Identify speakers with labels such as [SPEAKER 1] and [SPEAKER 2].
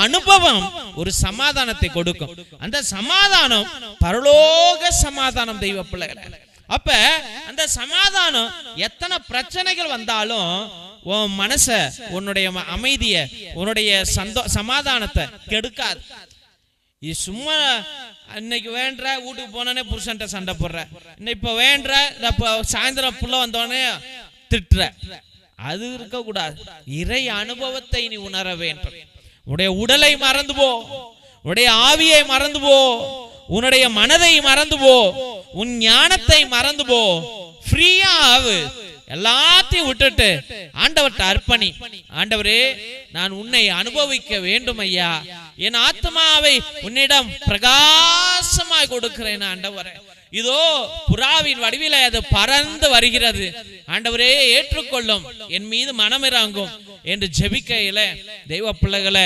[SPEAKER 1] அனுபவம் ஒரு சமாதானத்தை கொடுக்கும். அந்த சமாதானம் பரலோக சமாதானம் தெய்வ பிள்ளைகளே. அப்ப அந்த சமாதானம் எத்தனை பிரச்சனைகள் வந்தாலும் உன் மனச, உன்னுடைய அமைதிய, உன்னுடைய சமாதானத்தை கெடுக்காது. இது சும்மா இன்னைக்கு வேண்ட வீட்டுக்கு போனோடனே புருஷன்ட்ட சண்டை போடுற, இப்ப வேண்ட சாயந்தரம் புள்ள வந்தோடனே திட்டுற, அது இருக்க கூடாது. இறை அனுபவத்தை நீ உணர வேண்டும். உன்னுடைய உடலை மறந்து போ, உன்னுடைய ஆவியை மறந்து போ, உன்னுடைய மனதை மறந்து போ, உன் ஞானத்தை மறந்து போ, ஃப்ரீயா ஆவு. எல்லாத்தையும் விட்டுட்டு ஆண்டவர்கிட்ட அர்ப்பணி. ஆண்டவரே, நான் உன்னை அனுபவிக்க வேண்டும் ஐயா, என் ஆத்மாவை உன்னிடம் பிரகாசமாய் கொடுக்கிறேன் ஆண்டவரே. இதோ புறாவின் வடிவில அது பறந்து வருகிறது, ஆண்டவரே ஏற்றுக்கொள்ளும், என் மீது மனமிறங்கும் என்று ஜெபிக்கையில தெய்வ பிள்ளைகளை